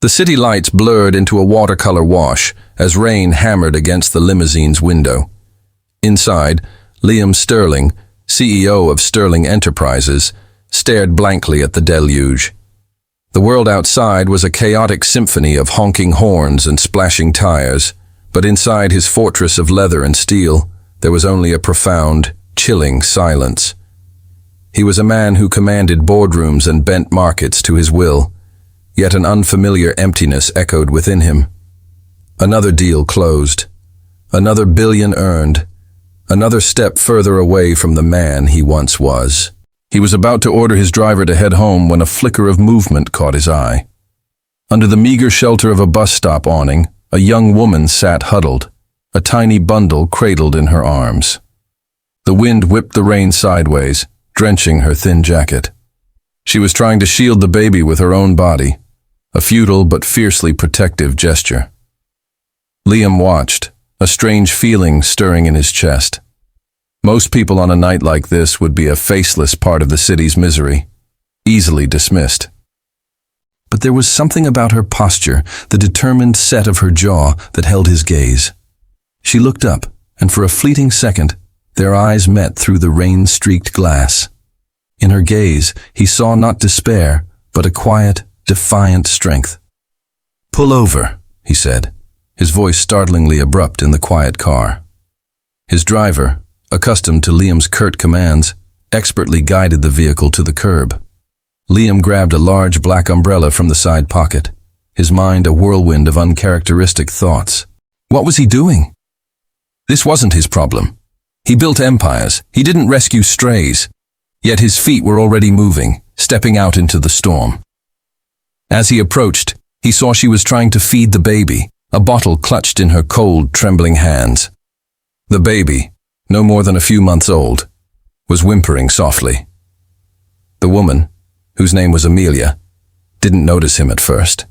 The city lights blurred into a watercolor wash as rain hammered against the limousine's window. Inside, Liam Sterling, CEO of Sterling Enterprises, stared blankly at the deluge. The world outside was a chaotic symphony of honking horns and splashing tires, but inside his fortress of leather and steel, there was only a profound, chilling silence. He was a man who commanded boardrooms and bent markets to his will, yet an unfamiliar emptiness echoed within him. Another deal closed, another billion earned, another step further away from the man he once was. He was about to order his driver to head home when a flicker of movement caught his eye. Under the meager shelter of a bus stop awning, a young woman sat huddled, a tiny bundle cradled in her arms. The wind whipped the rain sideways, drenching her thin jacket. She was trying to shield the baby with her own body, a futile but fiercely protective gesture. Liam watched, a strange feeling stirring in his chest. Most people on a night like this would be a faceless part of the city's misery, easily dismissed. But there was something about her posture, the determined set of her jaw, that held his gaze. She looked up, and for a fleeting second, their eyes met through the rain-streaked glass. In her gaze, he saw not despair, but a quiet, defiant strength. "Pull over," he said, his voice startlingly abrupt in the quiet car. His driver, accustomed to Liam's curt commands, expertly guided the vehicle to the curb. Liam grabbed a large black umbrella from the side pocket, his mind a whirlwind of uncharacteristic thoughts. What was he doing? This wasn't his problem. He built empires. He didn't rescue strays. Yet his feet were already moving, stepping out into the storm. As he approached, he saw she was trying to feed the baby, a bottle clutched in her cold, trembling hands. The baby, no more than a few months old, was whimpering softly. The woman, whose name was Amelia, didn't notice him at first.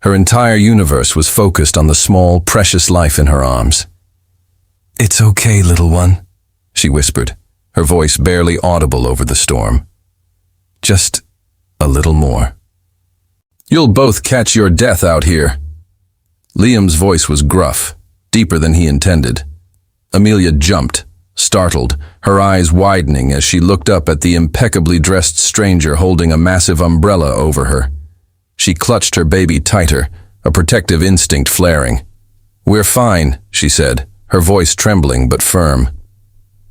Her entire universe was focused on the small, precious life in her arms. "It's okay, little one," she whispered, her voice barely audible over the storm. "Just a little more. You'll both catch your death out here." Liam's voice was gruff, deeper than he intended. Amelia jumped, startled, her eyes widening as she looked up at the impeccably dressed stranger holding a massive umbrella over her. She clutched her baby tighter, a protective instinct flaring. "We're fine," she said, her voice trembling but firm.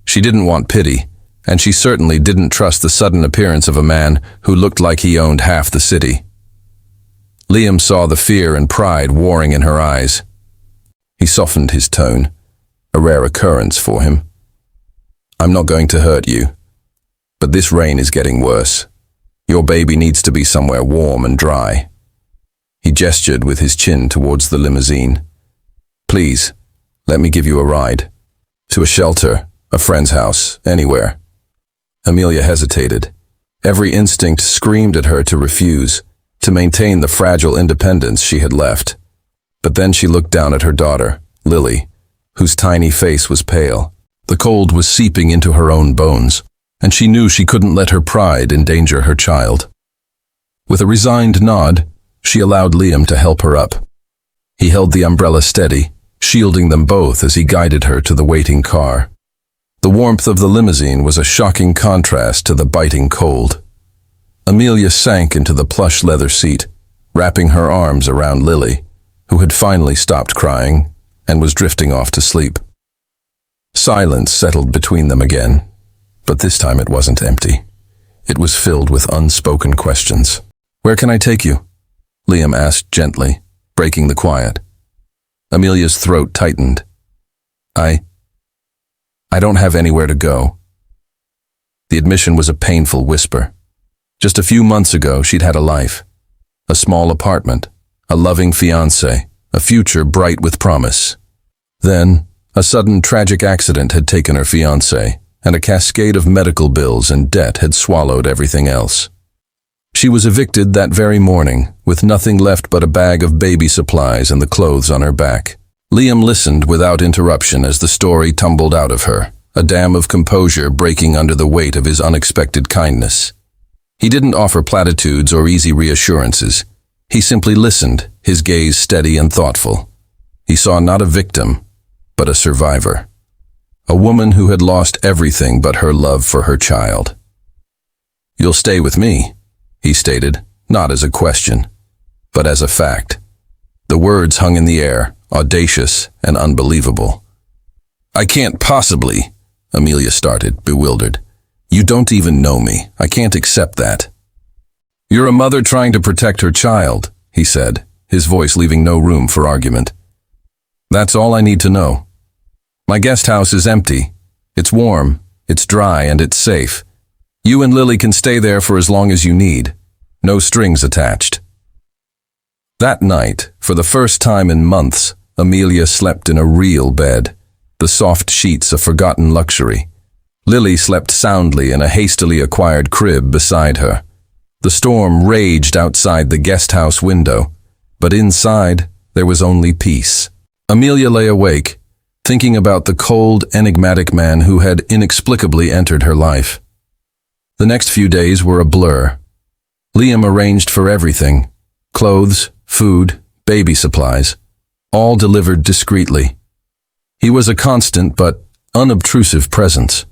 She didn't want pity, and she certainly didn't trust the sudden appearance of a man who looked like he owned half the city. Liam saw the fear and pride warring in her eyes. He softened his tone, a rare occurrence for him. "I'm not going to hurt you, but this rain is getting worse. Your baby needs to be somewhere warm and dry." He gestured with his chin towards the limousine. "Please, let me give you a ride. To a shelter, a friend's house, anywhere." Amelia hesitated. Every instinct screamed at her to refuse, to maintain the fragile independence she had left. But then she looked down at her daughter, Lily, whose tiny face was pale. The cold was seeping into her own bones, and she knew she couldn't let her pride endanger her child. With a resigned nod, she allowed Liam to help her up. He held the umbrella steady, shielding them both as he guided her to the waiting car. The warmth of the limousine was a shocking contrast to the biting cold. Amelia sank into the plush leather seat, wrapping her arms around Lily, who had finally stopped crying and was drifting off to sleep. Silence settled between them again, but this time it wasn't empty. It was filled with unspoken questions. "Where can I take you?" Liam asked gently, breaking the quiet. Amelia's throat tightened. I don't have anywhere to go." The admission was a painful whisper. Just a few months ago, she'd had a life. A small apartment, a loving fiancé, a future bright with promise. Then, a sudden tragic accident had taken her fiancé, and a cascade of medical bills and debt had swallowed everything else. She was evicted that very morning, with nothing left but a bag of baby supplies and the clothes on her back. Liam listened without interruption as the story tumbled out of her, a dam of composure breaking under the weight of his unexpected kindness. He didn't offer platitudes or easy reassurances. He simply listened, his gaze steady and thoughtful. He saw not a victim, but a survivor. A woman who had lost everything but her love for her child. "You'll stay with me," he stated, not as a question, but as a fact. The words hung in the air, audacious and unbelievable. "I can't possibly," Amelia started, bewildered. "You don't even know me. I can't accept that." "You're a mother trying to protect her child," he said, his voice leaving no room for argument. "That's all I need to know. My guest house is empty. It's warm, it's dry, and it's safe. You and Lily can stay there for as long as you need. No strings attached." That night, for the first time in months, Amelia slept in a real bed, the soft sheets a forgotten luxury. Lily slept soundly in a hastily acquired crib beside her. The storm raged outside the guest house window, but inside there was only peace. Amelia lay awake, thinking about the cold, enigmatic man who had inexplicably entered her life. The next few days were a blur. Liam arranged for everything: clothes, food, baby supplies, all delivered discreetly. He was a constant but unobtrusive presence.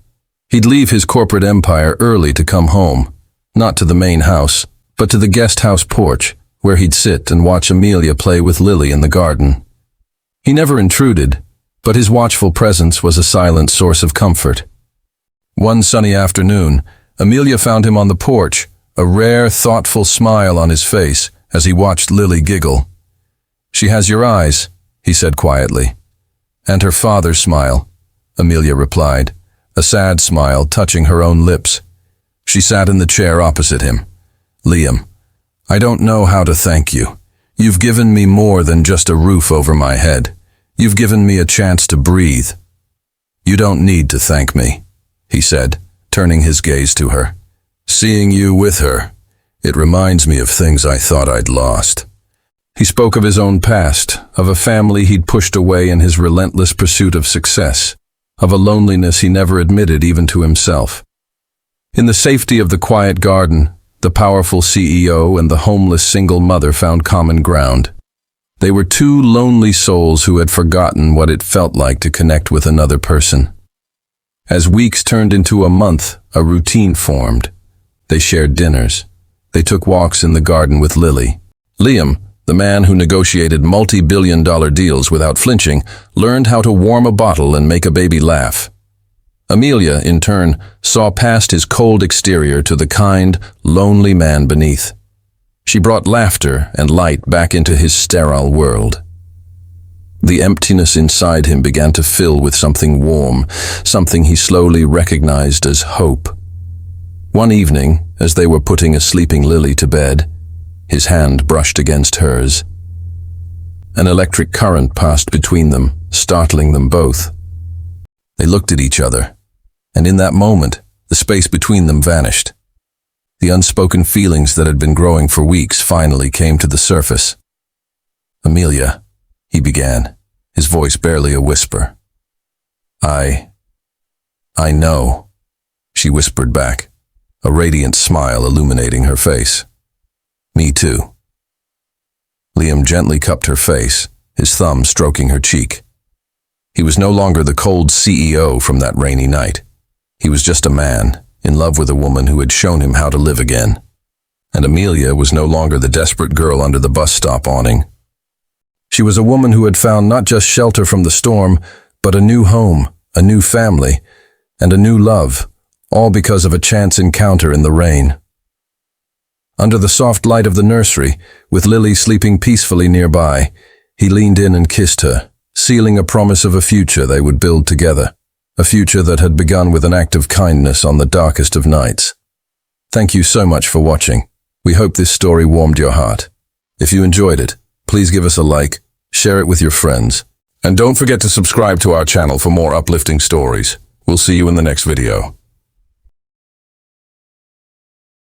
He'd leave his corporate empire early to come home, not to the main house, but to the guest house porch, where he'd sit and watch Amelia play with Lily in the garden. He never intruded, but his watchful presence was a silent source of comfort. One sunny afternoon, Amelia found him on the porch, a rare, thoughtful smile on his face as he watched Lily giggle. "She has your eyes," he said quietly. "And her father's smile," Amelia replied, a sad smile touching her own lips. She sat in the chair opposite him. "Liam, I don't know how to thank you. You've given me more than just a roof over my head. You've given me a chance to breathe." "You don't need to thank me," he said, turning his gaze to her. "Seeing you with her, it reminds me of things I thought I'd lost." He spoke of his own past, of a family he'd pushed away in his relentless pursuit of success, of a loneliness he never admitted even to himself. In the safety of the quiet garden, the powerful CEO and the homeless single mother found common ground. They were two lonely souls who had forgotten what it felt like to connect with another person. As weeks turned into a month, a routine formed. They shared dinners. They took walks in the garden with Lily. Liam, the man who negotiated multi-billion-dollar deals without flinching, learned how to warm a bottle and make a baby laugh. Amelia, in turn, saw past his cold exterior to the kind, lonely man beneath. She brought laughter and light back into his sterile world. The emptiness inside him began to fill with something warm, something he slowly recognized as hope. One evening, as they were putting a sleeping Lily to bed, his hand brushed against hers. An electric current passed between them, startling them both. They looked at each other, and in that moment, the space between them vanished. The unspoken feelings that had been growing for weeks finally came to the surface. "Amelia," he began, his voice barely a whisper. I know," she whispered back, a radiant smile illuminating her face. "Me too." Liam gently cupped her face, his thumb stroking her cheek. He was no longer the cold CEO from that rainy night. He was just a man, in love with a woman who had shown him how to live again. And Amelia was no longer the desperate girl under the bus stop awning. She was a woman who had found not just shelter from the storm, but a new home, a new family, and a new love, all because of a chance encounter in the rain. Under the soft light of the nursery, with Lily sleeping peacefully nearby, he leaned in and kissed her, sealing a promise of a future they would build together, a future that had begun with an act of kindness on the darkest of nights. Thank you so much for watching. We hope this story warmed your heart. If you enjoyed it, please give us a like, share it with your friends, and don't forget to subscribe to our channel for more uplifting stories. We'll see you in the next video.